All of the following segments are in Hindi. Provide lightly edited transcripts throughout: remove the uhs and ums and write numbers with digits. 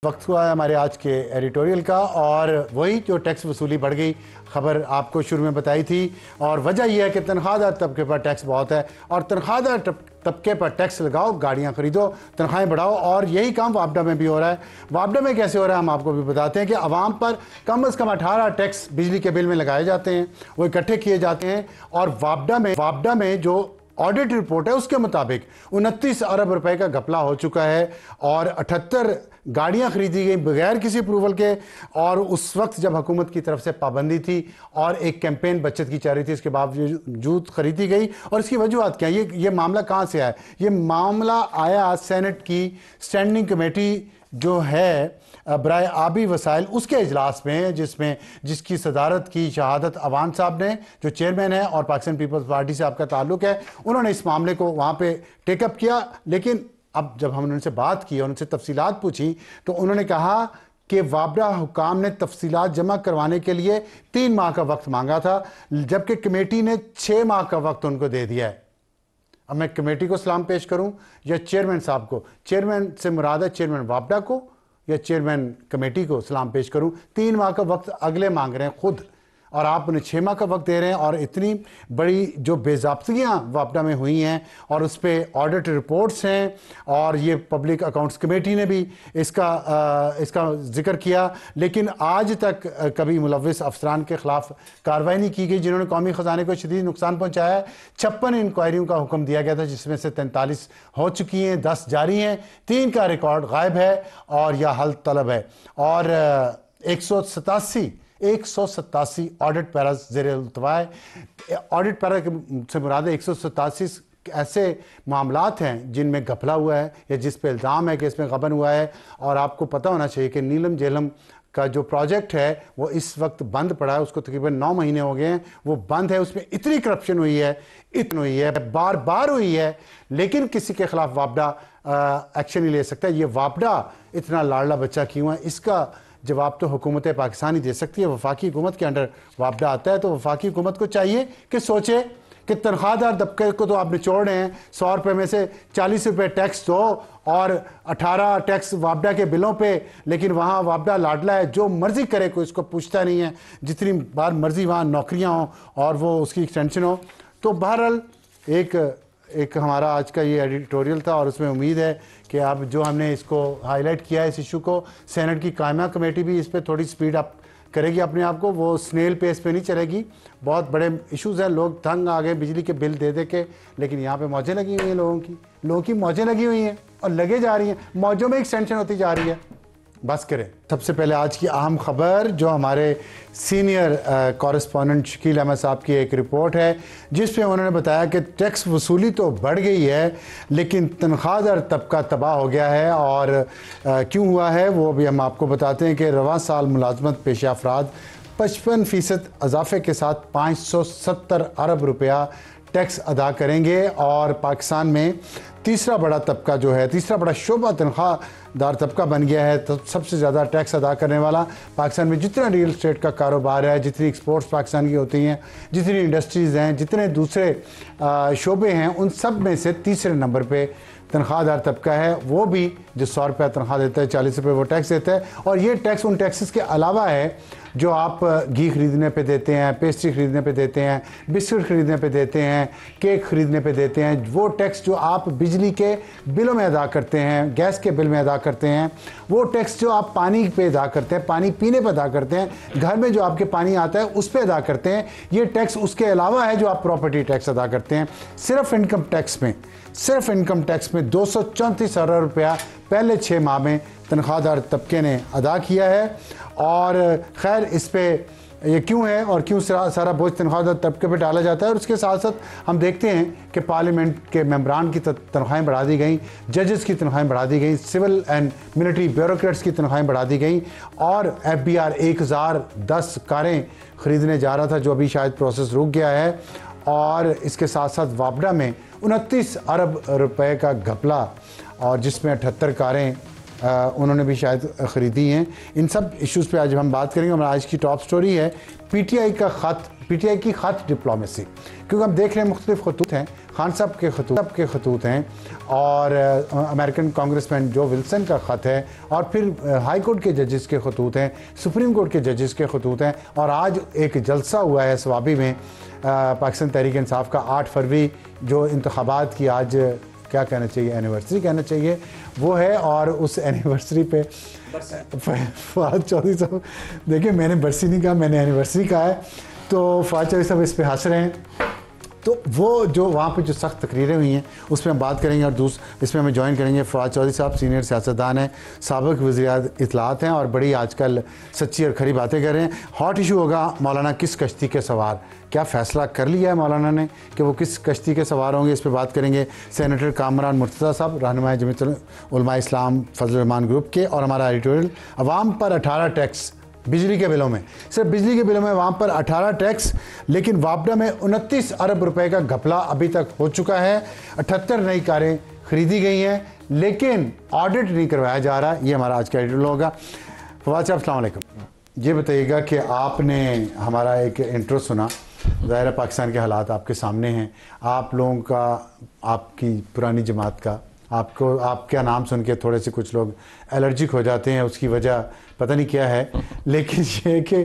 वक्त हुआ है हमारे आज के एडिटोरियल का और वही जो टैक्स वसूली बढ़ गई खबर आपको शुरू में बताई थी। और वजह यह है कि तनख्वाहदार तबके पर टैक्स बहुत है और तनख्वाहदार तबके पर टैक्स लगाओ, गाड़ियां खरीदो, तनख्वाहें बढ़ाओ। और यही काम वापडा में भी हो रहा है। वापडा में कैसे हो रहा है हम आपको भी बताते हैं कि आवाम पर कम से कम 18 टैक्स बिजली के बिल में लगाए जाते हैं, वो इकट्ठे किए जाते हैं। और वापडा में जो ऑडिट रिपोर्ट है उसके मुताबिक 29 अरब रुपए का घपला हो चुका है और 78 गाड़ियां खरीदी गई बगैर किसी अप्रूवल के। और उस वक्त जब हुकूमत की तरफ से पाबंदी थी और एक कैंपेन बचत की जा रही थी, इसके बावजूद खरीदी गई। और इसकी वजूहत क्या है? ये मामला कहाँ से आया? ये मामला आया सेनेट की स्टैंडिंग कमेटी जो है बराए आबी वसाइल, उसके इजलास में, जिसकी सदारत की शहादत अवान साहब ने, जो चेयरमैन है और पाकिस्तान पीपल्स पार्टी से आपका ताल्लुक है। उन्होंने इस मामले को वहाँ पे टेकअप किया। लेकिन अब जब हमने उनसे बात की और उनसे तफसीलात पूछी तो उन्होंने कहा कि वापडा हुकाम ने तफसीलात जमा करवाने के लिए 3 माह का वक्त मांगा था, जबकि कमेटी ने 6 माह का वक्त उनको दे दिया है। अब मैं कमेटी को सलाम पेश करूं या चेयरमैन साहब को? चेयरमैन से मुराद है चेयरमैन वापडा को या चेयरमैन कमेटी को सलाम पेश करूं? 3 माह का वक्त अगले मांग रहे हैं खुद और आप उन्हें 6 माह का वक्त दे रहे हैं। और इतनी बड़ी जो बेज़ाब्तियाँ वापडा में हुई हैं और उस पर ऑडिट रिपोर्ट्स हैं और ये पब्लिक अकाउंट्स कमेटी ने भी इसका जिक्र किया, लेकिन आज तक कभी मुलव्विस अफसरान के खिलाफ कार्रवाई नहीं की गई जिन्होंने कौमी ख़जाने को शदीद नुकसान पहुँचाया है। 56 इंक्वायरियों का हुक्म दिया गया था जिसमें से 43 हो चुकी हैं, 10 जारी हैं, 3 का रिकॉर्ड गायब है और यह हल तलब है। और 187 ऑडिट पैरा ज़ेरे इल्तवा है। ऑडिट पैरा से मुराद 187 ऐसे मामलात हैं जिनमें घपला हुआ है या जिस पे इल्ज़ाम है कि इसमें गबन हुआ है। और आपको पता होना चाहिए कि नीलम झेलम का जो प्रोजेक्ट है वो इस वक्त बंद पड़ा है, उसको तकरीबन 9 महीने हो गए हैं, वो बंद है। उसमें इतनी करप्शन हुई है, बार बार हुई है, लेकिन किसी के खिलाफ वापडा एक्शन नहीं ले सकता। ये वापडा इतना लाडला बच्चा क्यों है, इसका जवाब तो हुकूमत पाकिस्तानी दे सकती है। वफाकी हुकूमत के अंडर वापडा आता है तो वफाकी हुकूमत को चाहिए कि सोचे कि तनख्वाहदार तबके को तो आप निचोड़ रहे हैं, 100 रुपये में से 40 रुपये टैक्स दो और 18 टैक्स वापडा के बिलों पे, लेकिन वहाँ वापडा लाडला है, जो मर्जी करे, कोई इसको पूछता नहीं है। जितनी बार मर्जी वहाँ नौकरियाँ हों और वो उसकी एक्सटेंशन हो। तो बहरहाल एक हमारा आज का ये एडिटोरियल था और उसमें उम्मीद है कि अब जो हमने इसको हाईलाइट किया है इस इशू को, सेनेट की कायमा कमेटी भी इस पर थोड़ी स्पीड अप करेगी अपने आप को, वो स्नेल पेस पे नहीं चलेगी। बहुत बड़े इश्यूज़ हैं, लोग तंग आ गए बिजली के बिल दे के, लेकिन यहाँ पे मौजें लगी हुई हैं, लोगों की मौजें लगी हुई हैं और लगे जा रही हैं, मौजों में एक्सटेंशन होती जा रही है। बस करें। सबसे पहले आज की अहम खबर जो हमारे सीनियर कॉरेस्पॉन्डेंट शकील अहमद साहब की एक रिपोर्ट है जिसमें उन्होंने बताया कि टैक्स वसूली तो बढ़ गई है लेकिन तनख्वाहदार तबका तबाह हो गया है। और क्यों हुआ है वो भी हम आपको बताते हैं कि रवां साल मुलाजमत पेशा अफराद 55% इजाफे के साथ 570 अरब रुपया टैक्स अदा करेंगे। और पाकिस्तान में तीसरा बड़ा तबका जो है, तीसरा बड़ा शोबा तनख्वाहदार तबका बन गया है। तो सबसे ज़्यादा टैक्स अदा करने वाला पाकिस्तान में जितना रियल स्टेट का कारोबार है, जितनी एक्सपोर्ट्स पाकिस्तान की होती हैं, जितनी इंडस्ट्रीज़ हैं, जितने दूसरे शोबे हैं, उन सब में से तीसरे नंबर पे तनख्वाहदार तबका है। वो भी जो 100 रुपया तनख्वाह देता है, 40 रुपये वो टैक्स देता है। और ये टैक्स उन टैक्सेस के अलावा है जो आप घी खरीदने पे देते हैं, पेस्ट्री खरीदने पे देते हैं, बिस्किट खरीदने पे देते हैं, केक खरीदने पे देते हैं। वो टैक्स जो आप बिजली के बिलों में अदा करते हैं, गैस के बिल में अदा करते हैं, वो टैक्स जो आप पानी पे अदा करते हैं, पानी पीने पे अदा करते हैं, घर में जो आपके पानी आता है उस पर अदा करते हैं, ये टैक्स उसके अलावा है जो आप प्रॉपर्टी टैक्स अदा करते हैं। सिर्फ इनकम टैक्स में 234 अरब रुपया पहले 6 माह में तनख्वाहदार तबके ने अदा किया है। और खैर इस पे ये क्यों है और क्यों सारा बोझ तनख्वाहदार तबके पे डाला जाता है। और उसके साथ साथ हम देखते हैं कि पार्लियामेंट के मेंबरान की तनख्वाहें बढ़ा दी गई, जजेस की तनख्वाहें बढ़ा दी गई, सिविल एंड मिलिट्री ब्यूरोक्रेट्स की तनख्वाहें बढ़ा दी गई। और FBR 1010 कारें ख़रीदने जा रहा था जो अभी शायद प्रोसेस रुक गया है। और इसके साथ साथ वापडा में 29 अरब रुपए का घपला और जिसमें 78 कारें उन्होंने भी शायद ख़रीदी हैं। इन सब इश्यूज़ पे आज हम बात करेंगे। हमारा आज की टॉप स्टोरी है पीटीआई की ख़त डिप्लोमेसी, क्योंकि हम देख रहे हैं मुख्तलिफ खतूत हैं, खान साहब के खतूत हैं और अमेरिकन कांग्रेसमैन जो विल्सन का ख़त है और फिर हाई कोर्ट के जजेस के खतूत हैं, सुप्रीम कोर्ट के जजेस के खतूत हैं और आज एक जलसा हुआ है सवाबी में पाकिस्तान तहरीक इंसाफ का 8 फरवरी जो इंतखाबात की आज क्या कहना चाहिए, एनिवर्सरी कहना चाहिए वो है। और उस एनिवर्सरी पे फवाद चौधरी साहब, देखिए मैंने बरसी नहीं कहा, मैंने एनिवर्सरी कहा है, तो फवाद चौधरी साहब इस पे हंस रहे हैं। तो वो जो वहाँ पे जो सख्त तकरीरें हुई हैं उस पर हम बात करेंगे और इसमें हमें ज्वाइन करेंगे फवाद चौधरी साहब, सीनियर सियासतदान हैं, साबिक़ वज़ीर इत्तलात हैं और बड़ी आजकल सच्ची और खरी बातें कर रहे हैं। हॉट इशू होगा मौलाना किस कश्ती के सवार, क्या फ़ैसला कर लिया है मौलाना ने कि वो किस कश्ती के सवार होंगे, इस पर बात करेंगे। सेनेटर कामरान मुर्तज़ा साहब, रहनुमा जमीयत उलमा इस्लाम फजल रहमान ग्रुप के, और हमारा एडिटोरियल अवाम पर 18 टैक्स बिजली के बिलों में, सिर्फ बिजली के बिलों में वहाँ पर 18 टैक्स, लेकिन वापडा में 29 अरब रुपए का घपला अभी तक हो चुका है। 78 नई कारें खरीदी गई हैं लेकिन ऑडिट नहीं करवाया जा रहा। ये हमारा आज का एडिटोरियल होगा। फवाद साहब अस्सलाम वालेकुम, ये बताइएगा कि आपने हमारा एक इंट्रो सुना, ज़ाहिर पाकिस्तान के हालात आपके सामने हैं, आप लोगों का, आपकी पुरानी जमात का, आपका नाम सुन के थोड़े से कुछ लोग एलर्जिक हो जाते हैं, उसकी वजह पता नहीं क्या है, लेकिन ये कि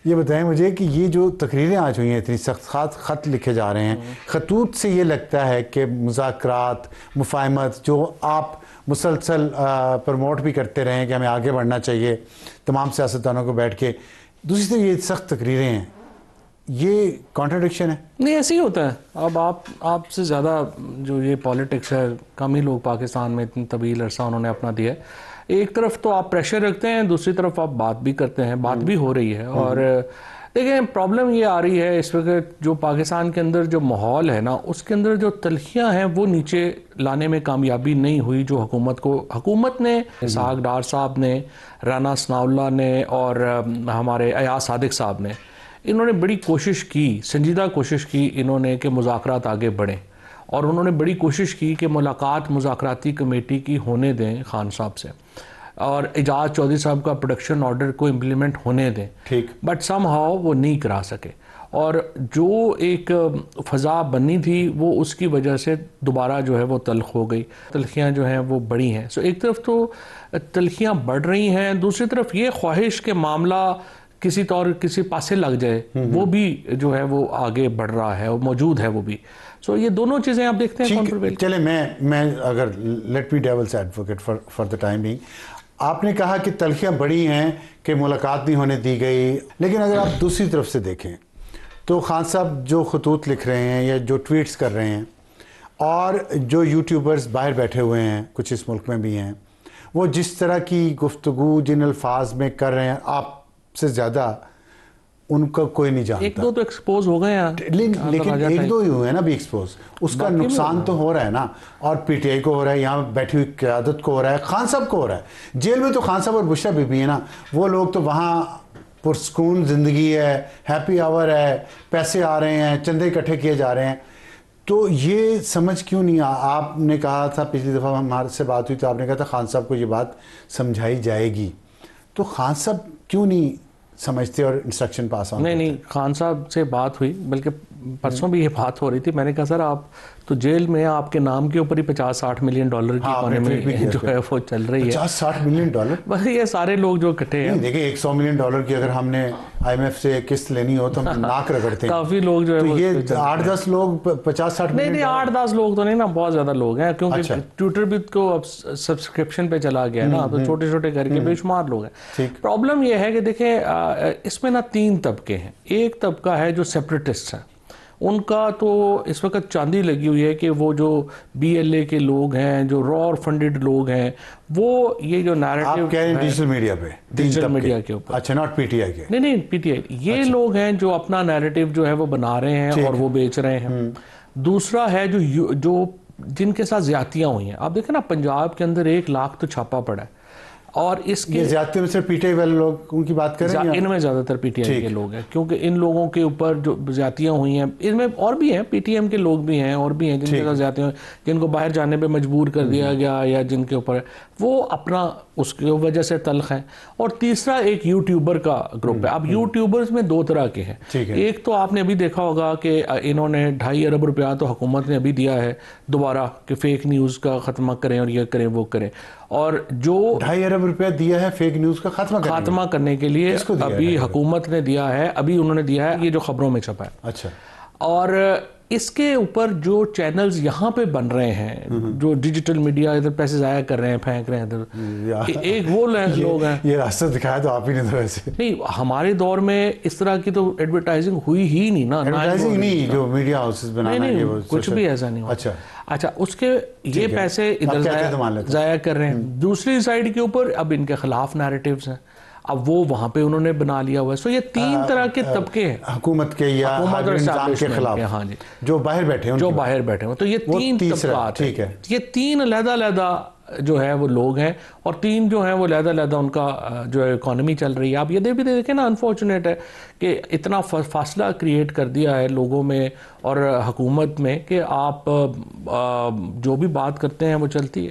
ये बताएं मुझे कि ये जो तकरीरें आज हुई हैं, इतनी सख्त ख़त लिखे जा रहे हैं खतूत से, ये लगता है कि मुज़ाकरात, मुफाहमत जो आप मुसलसल प्रमोट भी करते रहे हैं कि हमें आगे बढ़ना चाहिए तमाम सियासतदानों को बैठ के, दूसरी तरफ ये सख्त तकरीरें हैं, ये कॉन्ट्रडिक्शन है? नहीं, ऐसे ही होता है। अब आपसे ज़्यादा जो ये पॉलिटिक्स है, कम ही लोग पाकिस्तान में इतनी तवील अरसा उन्होंने अपना दिया है। एक तरफ तो आप प्रेशर रखते हैं, दूसरी तरफ आप बात भी करते हैं, बात भी हो रही है। और देखिए प्रॉब्लम ये आ रही है इस वक्त जो पाकिस्तान के अंदर जो माहौल है ना, उसके अंदर जो तलखियाँ हैं वो नीचे लाने में कामयाबी नहीं हुई। जो हुकूमत ने, इसहाक डार साहब ने, राना सनाउल्लाह ने और हमारे अयाज सादिक साहब ने, इन्होंने बड़ी कोशिश की, संजीदा कोशिश की इन्होंने कि मुज़ाकरात आगे बढ़ें, और उन्होंने बड़ी कोशिश की कि मुलाकात मुज़ाकराती कमेटी की होने दें खान साहब से, और एजाज चौधरी साहब का प्रोडक्शन ऑर्डर को इम्प्लीमेंट होने दें, ठीक, बट समहाउ वो नहीं करा सके। और जो एक फ़ज़ा बननी थी वो उसकी वजह से दोबारा जो है वो तल्ख हो गई, तलखियाँ जो हैं वो बड़ी हैं। सो एक तरफ तो तलखियाँ बढ़ रही हैं, दूसरी तरफ ये ख्वाहिश के मामला किसी पासे लग जाए, वो भी जो है वो आगे बढ़ रहा है, वो मौजूद है वो भी। सो ये दोनों चीज़ें आप देखते हैं। चले मैं अगर let me devil's advocate for the time being, आपने कहा कि तलखियाँ बड़ी हैं कि मुलाकात नहीं होने दी गई, लेकिन अगर आप दूसरी तरफ से देखें तो खान साहब जो खतूत लिख रहे हैं या जो ट्वीट्स कर रहे हैं, और जो यूट्यूबर्स बाहर बैठे हुए हैं, कुछ इस मुल्क में भी हैं, वो जिस तरह की गुफ्तगू जिन अल्फाज में कर रहे हैं, आपसे ज़्यादा उनका कोई नहीं जानता। एक दो तो एक्सपोज हो गए हैं, लेकिन एक दो ही हुए हैं ना भी एक्सपोज, उसका नुकसान तो हो रहा है ना, और पीटीआई को हो रहा है, यहाँ बैठी हुई क़यादत को हो रहा है, खान साहब को हो रहा है। जेल में तो खान साहब और बुशरा बीबी है ना, वो लोग तो वहाँ पुरसकून ज़िंदगी है, हैप्पी आवर है, पैसे आ रहे हैं, चंदे इकट्ठे किए जा रहे हैं। तो ये समझ क्यों नहीं आपने कहा था, पिछली दफ़ा हमारे से बात हुई तो आपने कहा था खान साहब को ये बात समझाई जाएगी, तो खान साहब क्यों नहीं समझते और इंस्ट्रक्शन पास ऑन? नहीं, खान साहब से बात हुई, बल्कि परसों भी ये बात हो रही थी। मैंने कहा सर आप तो जेल में आपके नाम के ऊपर ही 50-60 मिलियन डॉलर की इकोनॉमी जो है वो चल रही है। 50-60 मिलियन डॉलर, बस ये सारे लोग जो इकट्ठे हैं। देखिए 100 मिलियन डॉलर की अगर हमने IMF से किस्त लेनी हो तो हम नाक रगड़ते हैं। काफी लोग जो है तो ये 8-10 लोग 50-60 मिलियन, नहीं 8-10 लोग तो नहीं ना, बहुत ज्यादा लोग हैं, क्योंकि ट्विटर भी तो अब सब्सक्रिप्शन पे चला गया ना, तो छोटे छोटे करके बेशुमार लोग हैं। प्रॉब्लम ये है कि देखें इसमें ना 3 तबके हैं। एक तबका है जो सेपरेटिस्ट है, उनका तो इस वक्त चांदी लगी हुई है कि वो जो BLA के लोग हैं, जो रॉ फंडेड लोग हैं, वो ये जो नैरेटिव आप कह रहे हैं डिजिटल मीडिया पे, डिजिटल मीडिया के ऊपर, अच्छा, नॉट PTI के, नहीं PTI, ये लोग हैं जो अपना नैरेटिव जो है वो बना रहे हैं और वो बेच रहे हैं। दूसरा है जो जिनके साथ ज्यादतियाँ हुई हैं। आप देखें ना, पंजाब के अंदर 1 लाख तो छापा पड़ा है। और इसके ये ज्यादातर में से पीटीआई वाले लोग उनकी बात करें, इनमें ज़्यादातर पीटीआई के लोग हैं, क्योंकि इन लोगों के ऊपर जो ज्यादतियाँ हुई हैं, इनमें और भी हैं, पीटीएम के लोग भी हैं और भी हैं जिनके साथ ज्यादतियाँ हुई, जिनको बाहर जाने पे मजबूर कर दिया गया या जिनके ऊपर वो अपना उसकी वजह से तल्ख हैं। और तीसरा एक यूट्यूबर का ग्रुप है। अब यूट्यूबर्स में दो तरह के हैं। एक तो आपने अभी देखा होगा कि इन्होंने 2.5 अरब रुपया तो हुकूमत ने अभी दिया है दोबारा कि फेक न्यूज़ का खात्मा करें और ये करें वो करें, और जो 2.5 अरब रुपया दिया है फेक न्यूज़ का खात्मा करने के लिए अभी हुकूमत ने दिया है, अभी उन्होंने दिया है, ये जो खबरों में छपा है। अच्छा। और इसके ऊपर जो चैनल्स यहाँ पे बन रहे हैं, जो डिजिटल मीडिया इधर पैसे ज़ाया कर रहे हैं, फेंक रहे हैं इधर, एक वो लोग हैं। ये रास्ता दिखाया तो आप ही ने, तो वैसे नहीं, हमारे दौर में इस तरह की तो एडवर्टाइजिंग हुई ही नहीं ना। एडवर्टाइजिंग नहीं, जो मीडिया हाउसेस बनाना है वो कुछ भी ऐसा नहीं हुआ। अच्छा, उसके ये पैसे इधर ज़ाया कर रहे हैं। दूसरी साइड के ऊपर अब इनके खिलाफ नैरेटिव्स हैं, अब वो वहां पे उन्होंने बना लिया हुआ है। सो ये तीन तरह के तबके हैं हुकूमत के या निजाम के खिलाफ, हाँ जी, जो बाहर बैठे हैं, तो ये तीन तबकात, ठीक है, ये तीन अलग-अलग जो है वो लोग हैं, और तीन जो हैं वो अलग-अलग उनका जो है इकोनॉमी चल रही है। आप ये भी देखें ना, अनफॉर्चुनेट है कि इतना फासला क्रिएट कर दिया है लोगों में और हुकूमत में कि आप जो भी बात करते हैं वो चलती है।